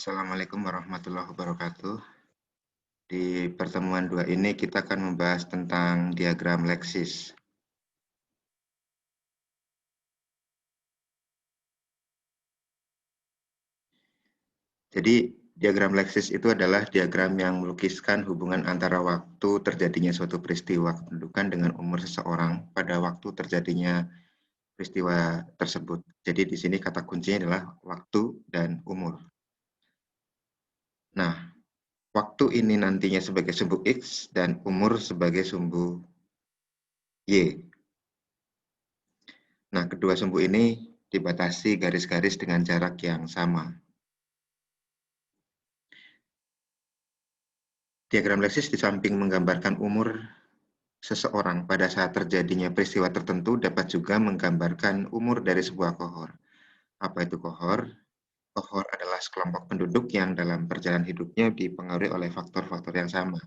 Assalamualaikum warahmatullahi wabarakatuh. Di pertemuan 2 ini kita akan membahas tentang diagram Leksis. Jadi, diagram Leksis itu adalah diagram yang melukiskan hubungan antara waktu terjadinya suatu peristiwa kependudukan dengan umur seseorang pada waktu terjadinya peristiwa tersebut. Jadi di sini kata kuncinya adalah waktu dan umur. Nah, waktu ini nantinya sebagai sumbu X dan umur sebagai sumbu Y. Nah, kedua sumbu ini dibatasi garis-garis dengan jarak yang sama. Diagram Leksis di samping menggambarkan umur seseorang pada saat terjadinya peristiwa tertentu dapat juga menggambarkan umur dari sebuah kohor. Apa itu kohor? Kohor adalah sekelompok penduduk yang dalam perjalanan hidupnya dipengaruhi oleh faktor-faktor yang sama.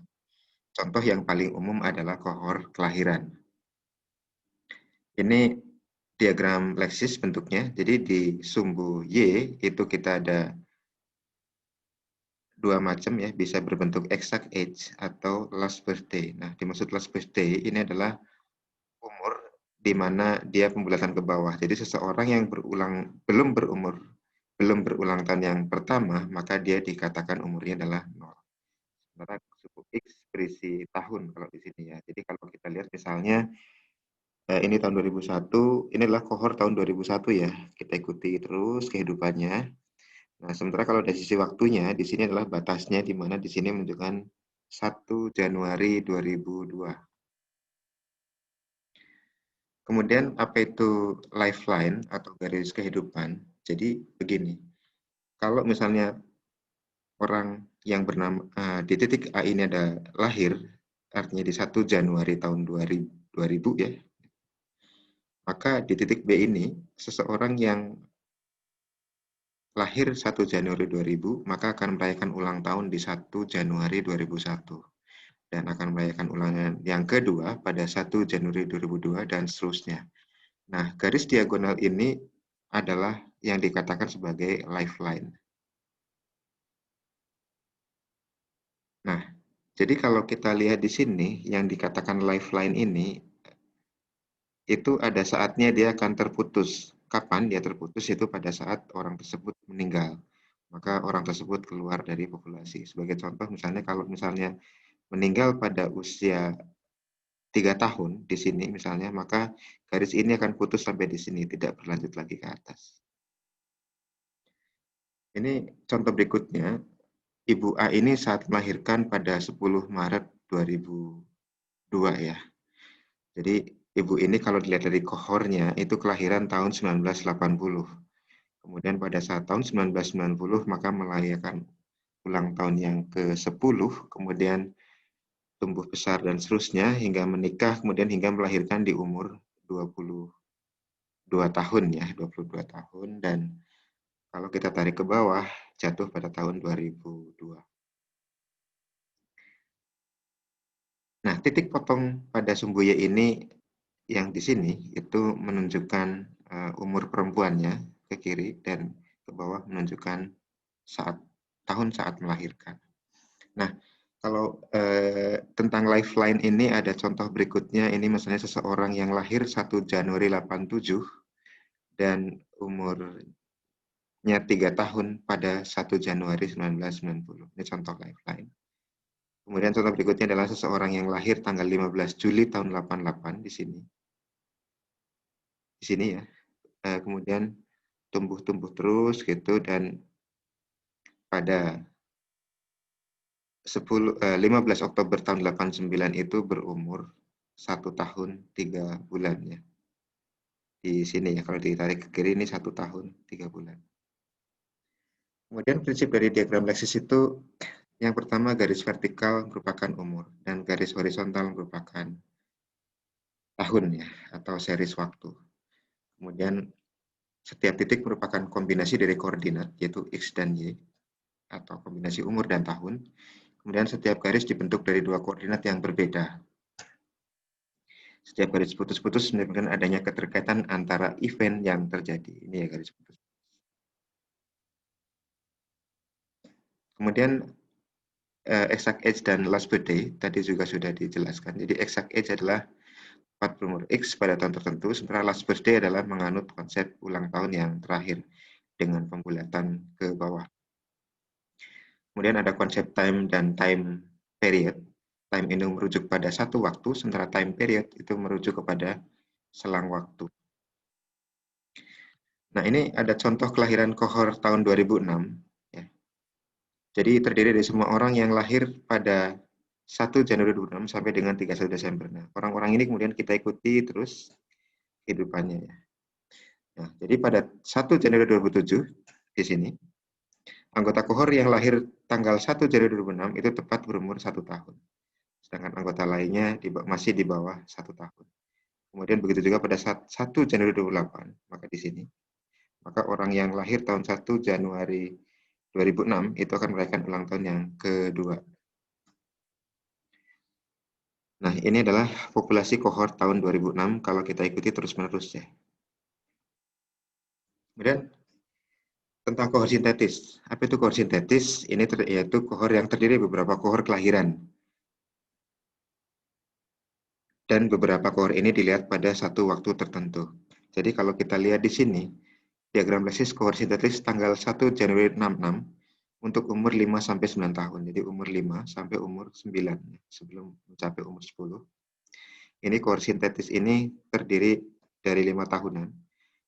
Contoh yang paling umum adalah kohor kelahiran. Ini diagram Leksis bentuknya. Jadi di sumbu Y itu kita ada dua macam ya, bisa berbentuk exact age atau last birthday. Nah, dimaksud last birthday ini adalah umur di mana dia pembulatan ke bawah. Jadi seseorang yang belum berulang tahun yang pertama, maka dia dikatakan umurnya adalah 0. Sementara suku X berisi tahun kalau di sini ya. Jadi kalau kita lihat misalnya ini tahun 2001, ini adalah kohor tahun 2001 ya. Kita ikuti terus kehidupannya. Nah, sementara kalau dari sisi waktunya, di sini adalah batasnya, di mana di sini menunjukkan 1 Januari 2002. Kemudian apa itu lifeline atau garis kehidupan? Jadi begini, kalau misalnya orang yang bernama di titik A ini ada lahir, artinya di 1 Januari tahun 2000 ya, maka di titik B ini seseorang yang lahir 1 Januari 2000, maka akan merayakan ulang tahun di 1 Januari 2001. Dan akan merayakan ulangan yang kedua pada 1 Januari 2002 dan seterusnya. Nah, garis diagonal ini adalah yang dikatakan sebagai lifeline. Nah, jadi kalau kita lihat di sini, yang dikatakan lifeline ini, itu ada saatnya dia akan terputus. Kapan dia terputus? Itu pada saat orang tersebut meninggal. Maka orang tersebut keluar dari populasi. Sebagai contoh, misalnya kalau misalnya meninggal pada usia 3 tahun di sini misalnya, maka garis ini akan putus sampai di sini, tidak berlanjut lagi ke atas. Ini contoh berikutnya, Ibu A ini saat melahirkan pada 10 Maret 2002 ya. Jadi Ibu ini kalau dilihat dari kohornya, itu kelahiran tahun 1980. Kemudian pada saat tahun 1990, maka merayakan ulang tahun yang ke-10, kemudian tumbuh besar dan seterusnya hingga menikah, kemudian hingga melahirkan di umur 22 tahun ya, 22 tahun, dan kalau kita tarik ke bawah jatuh pada tahun 2002. Nah, titik potong pada sumbu Y ini yang di sini itu menunjukkan umur perempuannya ke kiri dan ke bawah menunjukkan tahun saat melahirkan. Nah, kalau tentang lifeline ini ada contoh berikutnya. Ini misalnya seseorang yang lahir 1 Januari 87 dan umurnya 3 tahun pada 1 Januari 1990. Ini contoh lifeline. Kemudian contoh berikutnya adalah seseorang yang lahir tanggal 15 Juli tahun 88 di sini. Di sini ya. Kemudian tumbuh-tumbuh terus gitu, dan pada 15 Oktober tahun 89 itu berumur 1 tahun 3 bulan ya. Di sini ya, kalau ditarik ke kiri ini 1 tahun 3 bulan. Kemudian prinsip dari diagram Leksis itu yang pertama, garis vertikal merupakan umur dan garis horizontal merupakan tahun ya, atau series waktu. Kemudian setiap titik merupakan kombinasi dari koordinat, yaitu X dan Y, atau kombinasi umur dan tahun. Kemudian setiap garis dibentuk dari dua koordinat yang berbeda. Setiap garis putus-putus menunjukkan adanya keterkaitan antara event yang terjadi. Ini ya garis putus. Kemudian exact age dan last birthday tadi juga sudah dijelaskan. Jadi exact age adalah tempat berumur X pada tahun tertentu, sementara last birthday adalah menganut konsep ulang tahun yang terakhir dengan pembulatan ke bawah. Kemudian ada konsep time dan time period. Time ini merujuk pada satu waktu, sementara time period itu merujuk kepada selang waktu. Nah, ini ada contoh kelahiran kohor tahun 2006. Ya. Jadi terdiri dari semua orang yang lahir pada 1 Januari 2006 sampai dengan 31 Desember. Nah, orang-orang ini kemudian kita ikuti terus kehidupannya. Ya. Nah, jadi pada 1 Januari 2007 di sini, anggota kohor yang lahir tanggal 1 Januari 2006 itu tepat berumur 1 tahun. Sedangkan anggota lainnya masih di bawah 1 tahun. Kemudian begitu juga pada 1 Januari 2008, maka di sini, maka orang yang lahir tahun 1 Januari 2006 itu akan merayakan ulang tahun yang kedua. Nah, ini adalah populasi kohort tahun 2006 kalau kita ikuti terus-menerus ya. Kemudian tentang kohor sintetis. Apa itu kohor sintetis? Ini yaitu kohor yang terdiri beberapa kohor kelahiran. Dan beberapa kohor ini dilihat pada satu waktu tertentu. Jadi kalau kita lihat di sini, diagram Lexis kohor sintetis tanggal 1 Januari 66 untuk umur 5 sampai 9 tahun. Jadi umur 5 sampai umur 9 sebelum mencapai umur 10. Ini kohor sintetis ini terdiri dari 5 tahunan.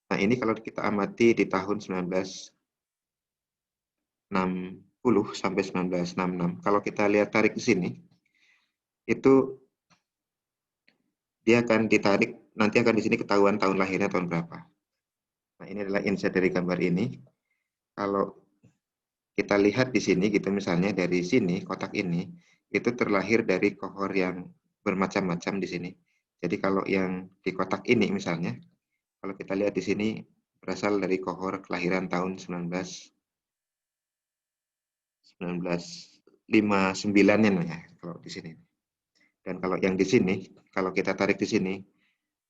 Nah, ini kalau kita amati di tahun 1960 sampai 1966, kalau kita lihat tarik di sini, itu dia akan ditarik, nanti akan di sini ketahuan tahun lahirnya tahun berapa. Nah, ini adalah insight dari gambar ini. Kalau kita lihat di sini gitu misalnya dari sini kotak ini itu terlahir dari kohor yang bermacam-macam di sini. Jadi kalau yang di kotak ini misalnya, kalau kita lihat di sini berasal dari kohor kelahiran tahun 1959-an ya kalau di sini. Dan kalau yang di sini, kalau kita tarik di sini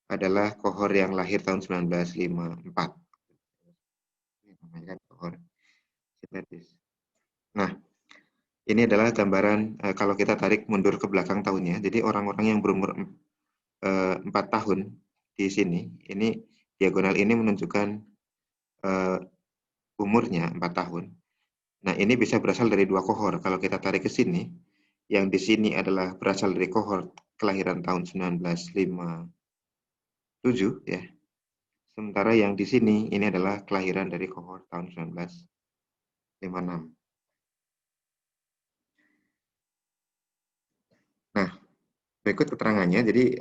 adalah kohor yang lahir tahun 1954. Ini namanya kan kohor sintetis. Nah, ini adalah gambaran kalau kita tarik mundur ke belakang tahunnya. Jadi orang-orang yang berumur 4 tahun di sini, ini diagonal ini menunjukkan umurnya 4 tahun. Nah, ini bisa berasal dari dua kohor. Kalau kita tarik ke sini, yang di sini adalah berasal dari kohor kelahiran tahun 1957 ya. Sementara yang di sini ini adalah kelahiran dari kohor tahun 1956. Nah, berikut keterangannya. Jadi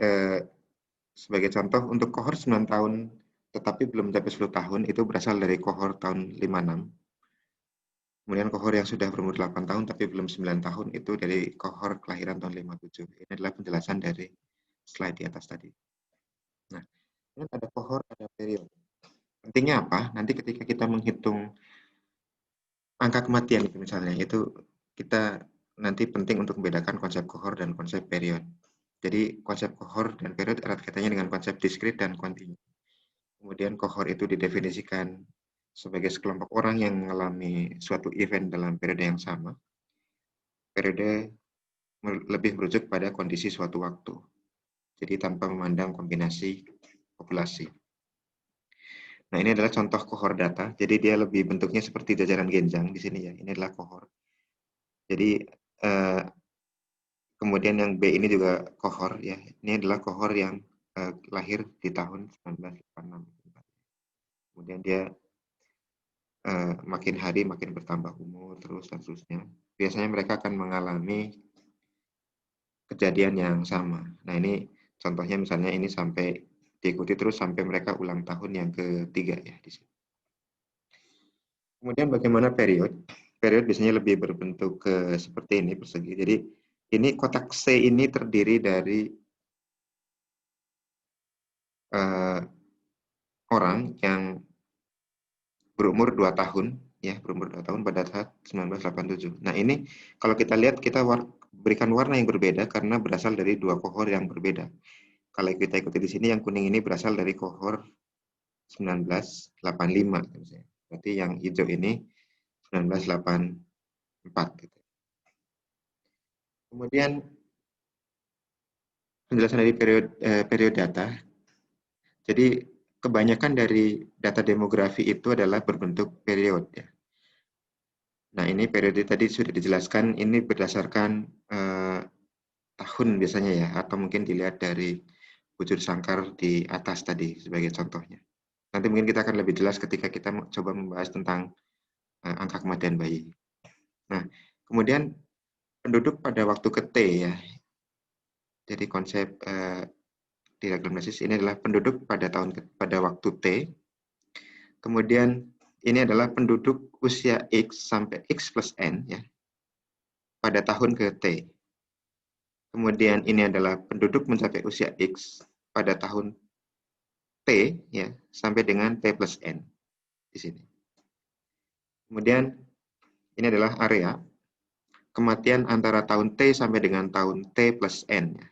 sebagai contoh untuk kohor 9 tahun tetapi belum mencapai 10 tahun itu berasal dari kohor tahun 56. Kemudian kohor yang sudah berumur 8 tahun tapi belum 9 tahun itu dari kohor kelahiran tahun 57. Ini adalah penjelasan dari slide di atas tadi. Nah, ini ada kohor, ada period. Pentingnya apa? Nanti ketika kita menghitung angka kematian itu misalnya, itu kita nanti penting untuk membedakan konsep kohor dan konsep period. Jadi konsep kohor dan period erat kaitannya dengan konsep diskrit dan kontinu. Kemudian kohor itu didefinisikan sebagai sekelompok orang yang mengalami suatu event dalam periode yang sama. Periode lebih merujuk pada kondisi suatu waktu. Jadi tanpa memandang kombinasi populasi. Nah, ini adalah contoh kohor data. Jadi dia lebih bentuknya seperti jajaran genjang di sini ya. Ini adalah kohor. Jadi kemudian yang B ini juga kohor ya. Ini adalah kohor yang lahir di tahun 1986. Kemudian dia makin hari makin bertambah umur terus dan seterusnya. Biasanya mereka akan mengalami kejadian yang sama. Nah, ini contohnya misalnya ini sampai diikuti terus sampai mereka ulang tahun yang ketiga ya di sini. Kemudian bagaimana period? Period biasanya lebih berbentuk seperti ini persegi. Jadi ini kotak C ini terdiri dari orang yang berumur 2 tahun ya, berumur 2 tahun pada saat 1987. Nah, ini kalau kita lihat kita berikan warna yang berbeda karena berasal dari dua kohor yang berbeda. Kalau kita ikuti di sini yang kuning ini berasal dari kohor 1985 berarti yang hijau ini 1984. Gitu. Kemudian penjelasan dari periode data. Jadi kebanyakan dari data demografi itu adalah berbentuk periode. Ya. Nah ini periode tadi sudah dijelaskan, ini berdasarkan tahun biasanya ya, atau mungkin dilihat dari bujur sangkar di atas tadi sebagai contohnya. Nanti mungkin kita akan lebih jelas ketika kita coba membahas tentang angka kematian bayi. Nah, kemudian penduduk pada waktu ke T ya. Jadi konsep diagnosis ini adalah penduduk pada waktu T. Kemudian ini adalah penduduk usia X sampai X plus N ya. Pada tahun ke T. Kemudian ini adalah penduduk mencapai usia X pada tahun T ya sampai dengan T plus N di sini. Kemudian ini adalah area kematian antara tahun T sampai dengan tahun T plus N ya,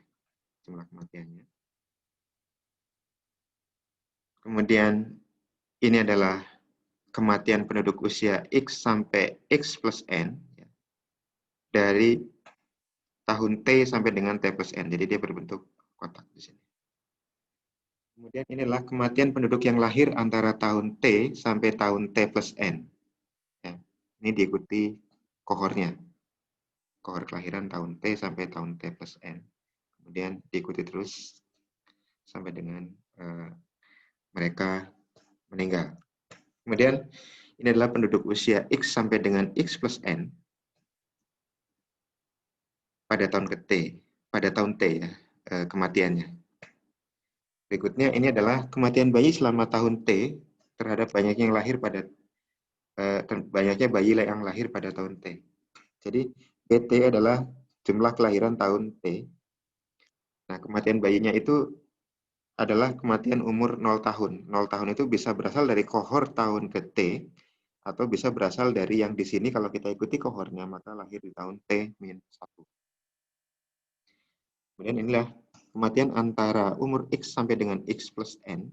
jumlah kematiannya. Kemudian ini adalah kematian penduduk usia X sampai X plus N ya, dari tahun T sampai dengan T plus N. Jadi dia berbentuk kotak di sini. Kemudian inilah kematian penduduk yang lahir antara tahun T sampai tahun T plus N. Ya, ini diikuti kohornya. Kohor kelahiran tahun T sampai tahun T plus N. Kemudian diikuti terus sampai dengan mereka meninggal. Kemudian ini adalah penduduk usia X sampai dengan X plus N pada tahun ke T, pada tahun T ya, kematiannya. Berikutnya ini adalah kematian bayi selama tahun T terhadap banyaknya yang lahir pada banyaknya bayi yang lahir pada tahun T. Jadi BT adalah jumlah kelahiran tahun T. Nah, kematian bayinya itu adalah kematian umur 0 tahun. 0 tahun itu bisa berasal dari kohor tahun ke T atau bisa berasal dari yang di sini kalau kita ikuti kohornya maka lahir di tahun T-1. Kemudian inilah kematian antara umur X sampai dengan X plus N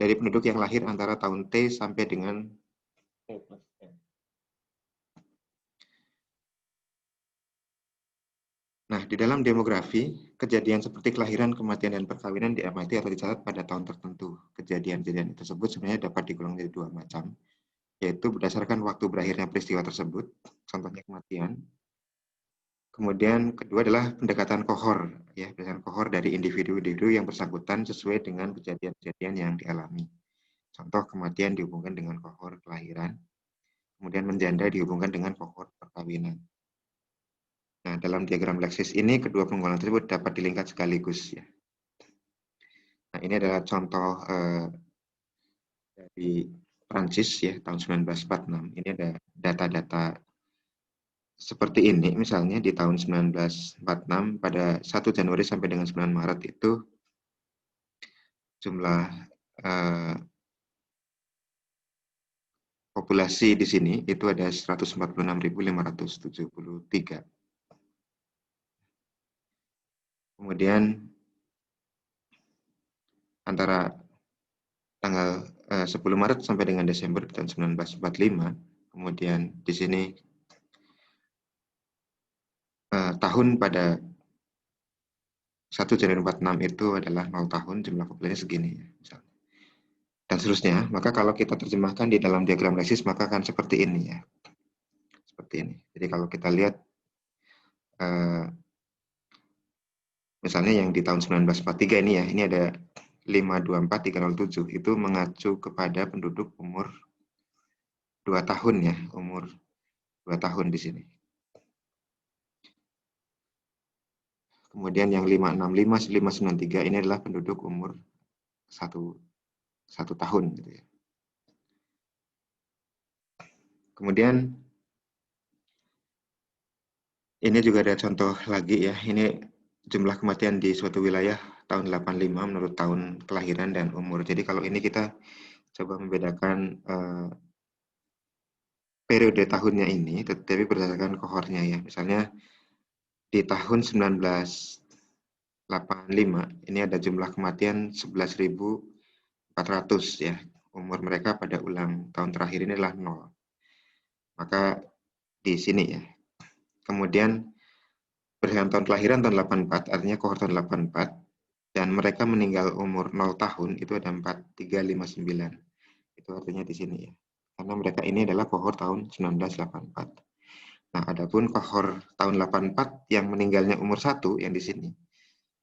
dari penduduk yang lahir antara tahun T sampai dengan T plus N. Nah, di dalam demografi, kejadian seperti kelahiran, kematian, dan perkawinan diamati atau dicatat pada tahun tertentu. Kejadian-kejadian tersebut sebenarnya dapat digolong menjadi dua macam, yaitu berdasarkan waktu berakhirnya peristiwa tersebut, contohnya kematian. Kemudian kedua adalah pendekatan kohor, ya, berdasarkan kohor dari individu-individu yang bersangkutan sesuai dengan kejadian-kejadian yang dialami. Contoh kematian dihubungkan dengan kohor kelahiran, kemudian menjanda dihubungkan dengan kohor perkawinan. Nah, dalam diagram Leksis ini kedua penggolongan tersebut dapat dilingkat sekaligus, ya. Nah, ini adalah contoh dari Prancis ya tahun 1946. Ini ada data-data seperti ini, misalnya di tahun 1946 pada 1 Januari sampai dengan 9 Maret itu jumlah populasi di sini itu ada 146.573. Kemudian antara tanggal 10 Maret sampai dengan Desember tahun 1945, kemudian di sini tahun pada 1 Januari 46 itu adalah 0 tahun, jumlah populasinya segini ya, misalnya. Dan seterusnya. Maka kalau kita terjemahkan di dalam diagram Leksis maka akan seperti ini ya. Seperti ini. Jadi kalau kita lihat misalnya yang di tahun 1943 ini ya, ini ada 524307 itu mengacu kepada penduduk umur 2 tahun ya, umur 2 tahun di sini. Kemudian yang 565 593 ini adalah penduduk umur 1 tahun gitu ya. Kemudian ini juga ada contoh lagi ya. Ini jumlah kematian di suatu wilayah tahun 85 menurut tahun kelahiran dan umur. Jadi kalau ini kita coba membedakan periode tahunnya ini, tetapi berdasarkan kohornya ya. Misalnya di tahun 1985 ini ada jumlah kematian 11.400 ya. Umur mereka pada ulang tahun terakhir ini adalah 0. Maka di sini ya. Kemudian berdasarkan tahun kelahiran tahun 84, artinya kohort tahun 84, dan mereka meninggal umur 0 tahun, itu ada 4359. Itu artinya di sini ya. Karena mereka ini adalah kohort tahun 1984. Nah, adapun kohort tahun 84 yang meninggalnya umur 1 yang di sini,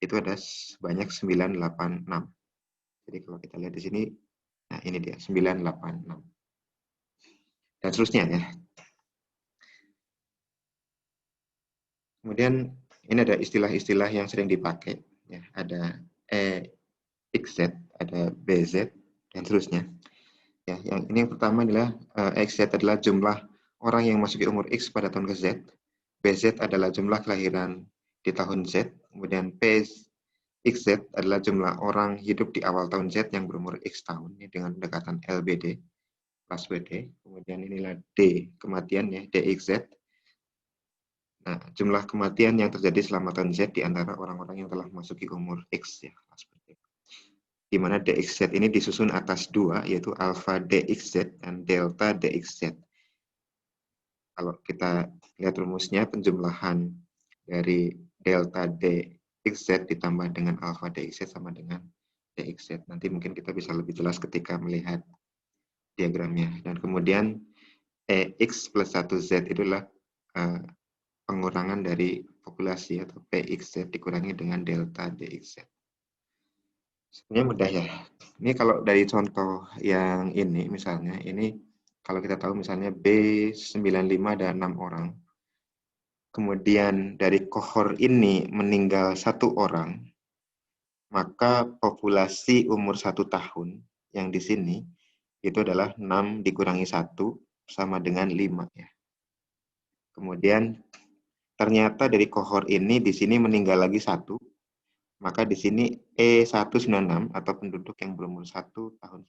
itu ada sebanyak 986. Jadi kalau kita lihat di sini, nah ini dia 986. Dan seterusnya ya. Kemudian ini ada istilah-istilah yang sering dipakai. Ya, ada EXZ, ada BZ, dan seterusnya. Ya, yang ini yang pertama adalah XZ adalah jumlah orang yang memasuki umur X pada tahun ke Z. BZ adalah jumlah kelahiran di tahun Z. Kemudian PXZ adalah jumlah orang hidup di awal tahun Z yang berumur X tahun ini dengan pendekatan LBD plus WD. Kemudian inilah D kematian ya, DXZ. Nah, jumlah kematian yang terjadi selama tahun Z di antara orang-orang yang telah memasuki umur X ya, seperti itu. Di mana DXZ ini disusun atas 2, yaitu alpha DXZ dan delta DXZ. Kalau kita lihat rumusnya, penjumlahan dari delta DXZ ditambah dengan alpha DXZ sama dengan DXZ. Nanti mungkin kita bisa lebih jelas ketika melihat diagramnya. Dan kemudian EX plus 1Z itulah pengurangan dari populasi atau PXZ dikurangi dengan delta DXZ. Sebenarnya mudah ya. Ini kalau dari contoh yang ini misalnya, ini kalau kita tahu misalnya B95 ada 6 orang. Kemudian dari kohor ini meninggal 1 orang, maka populasi umur 1 tahun yang di sini itu adalah 6 dikurangi 1 sama dengan 5 ya. Kemudian ternyata dari kohor ini di sini meninggal lagi 1, maka di sini E196 atau penduduk yang berumur 1 tahun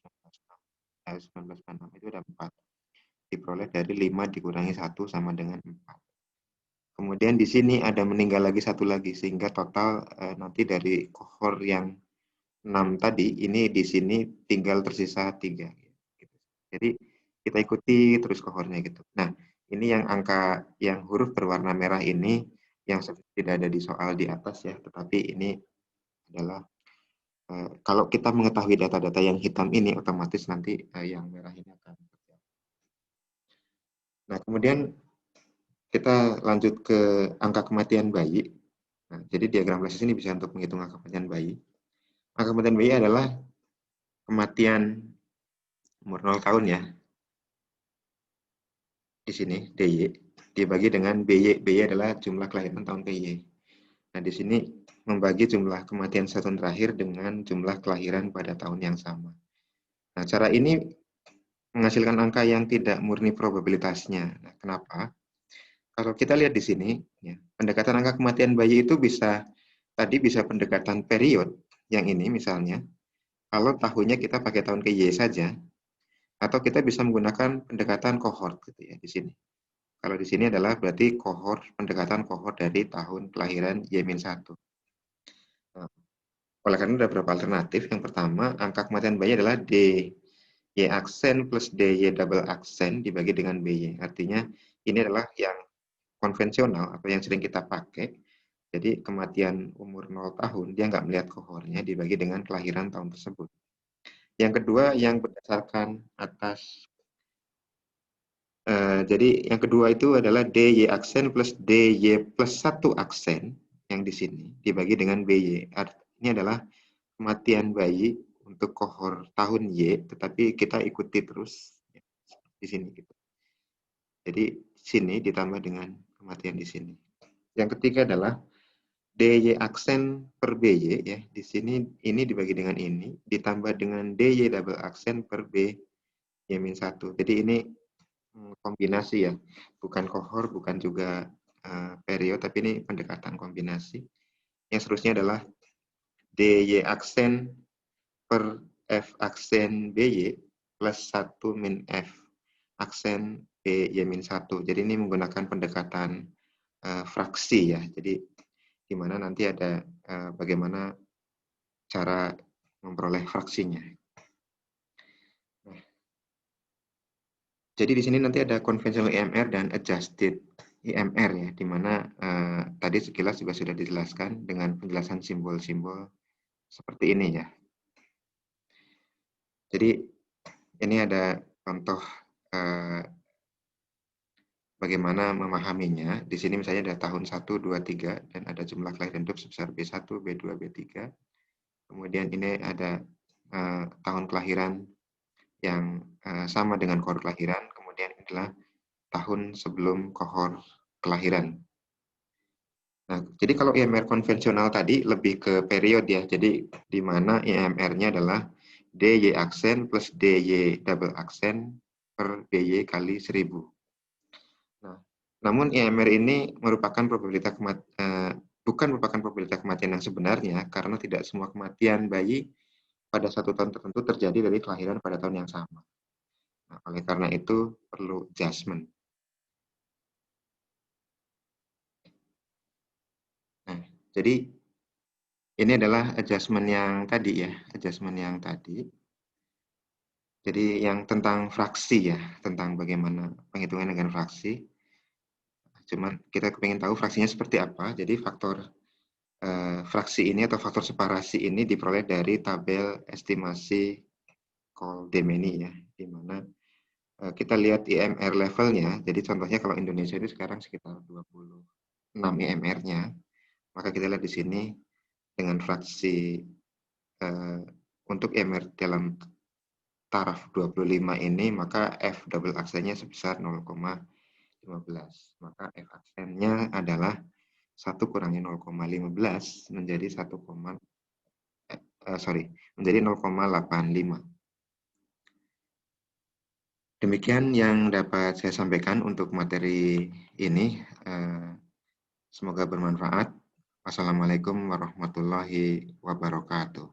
1996 itu ada 4. Diperoleh dari 5 dikurangi 1 sama dengan 4. Kemudian di sini ada meninggal lagi 1 lagi, sehingga total nanti dari kohor yang 6 tadi, ini di sini tinggal tersisa 3. Gitu. Jadi kita ikuti terus kohornya gitu. Nah, ini yang angka yang huruf berwarna merah ini yang tidak ada di soal di atas ya, tetapi ini adalah kalau kita mengetahui data-data yang hitam ini, otomatis nanti yang merah ini akan terjadi. Nah, kemudian kita lanjut ke angka kematian bayi. Nah, jadi diagram Blasis ini bisa untuk menghitung angka kematian bayi. Angka kematian bayi adalah kematian umur 0 tahun ya. Di sini DY dibagi dengan BY. BY adalah jumlah kelahiran tahun PY. Nah, di sini membagi jumlah kematian 1 tahun terakhir dengan jumlah kelahiran pada tahun yang sama. Nah, cara ini menghasilkan angka yang tidak murni probabilitasnya. Nah, kenapa? Kalau kita lihat di sini, ya, pendekatan angka kematian bayi itu bisa pendekatan period yang ini misalnya, kalau tahunnya kita pakai tahun ke Y saja, atau kita bisa menggunakan pendekatan kohort gitu ya di sini. Kalau di sini adalah berarti pendekatan kohort dari tahun kelahiran Y-1. Nah, oleh karena ada beberapa alternatif. Yang pertama, angka kematian bayi adalah Y aksen plus DY double aksen dibagi dengan BY. Artinya ini adalah yang konvensional atau yang sering kita pakai. Jadi kematian umur 0 tahun, dia nggak melihat kohornya dibagi dengan kelahiran tahun tersebut. Yang kedua, yang berdasarkan atas, jadi yang kedua itu adalah DY aksen plus DY plus 1 aksen yang di sini dibagi dengan BY. Ini adalah kematian bayi untuk kohor tahun Y, tetapi kita ikuti terus di sini. Gitu. Jadi sini ditambah dengan kematian di sini. Yang ketiga adalah DY aksen per BY ya. Di sini ini dibagi dengan ini ditambah dengan DY double aksen per BY-1. Jadi ini kombinasi ya. Bukan kohor, bukan juga period, tapi ini pendekatan kombinasi. Yang seterusnya adalah DY aksen per F aksen BY plus 1 min F aksen BY-1. Jadi ini menggunakan pendekatan fraksi ya. Jadi di mana nanti ada bagaimana cara memperoleh fraksinya. Nah, Jadi di sini nanti ada conventional IMR dan adjusted IMR ya, di mana tadi sekilas juga sudah dijelaskan dengan penjelasan simbol-simbol seperti ini ya. Jadi ini ada contoh bagaimana memahaminya. Di sini misalnya ada tahun 1, 2, 3, dan ada jumlah kelahiran hidup sebesar B1, B2, B3. Kemudian ini ada tahun kelahiran yang sama dengan kohor kelahiran, kemudian ini adalah tahun sebelum kohor kelahiran. Nah, jadi kalau IMR konvensional tadi lebih ke period ya, jadi di mana IMR-nya adalah DY aksen plus DY double aksen per DY kali 1000. Nah, namun IMR ini merupakan probabilitas bukan merupakan probabilitas kematian yang sebenarnya, karena tidak semua kematian bayi pada satu tahun tertentu terjadi dari kelahiran pada tahun yang sama. Nah, oleh karena itu perlu adjustment. Nah, jadi ini adalah adjustment yang tadi ya, adjustment yang tadi. Jadi yang tentang fraksi ya, tentang bagaimana penghitungan dengan fraksi. Cuman kita pengen tahu fraksinya seperti apa. Jadi faktor fraksi ini atau faktor separasi ini diperoleh dari tabel estimasi Koldemeni ya, di mana kita lihat IMR levelnya. Jadi contohnya kalau Indonesia ini sekarang sekitar 26 IMR-nya, maka kita lihat di sini dengan fraksi untuk IMR dalam taraf 25 ini, maka F double aksennya sebesar 0,15. Maka F aksennya adalah 1 kurangi 0,15 menjadi 0,85. Demikian yang dapat saya sampaikan untuk materi ini. Semoga bermanfaat. Wassalamualaikum warahmatullahi wabarakatuh.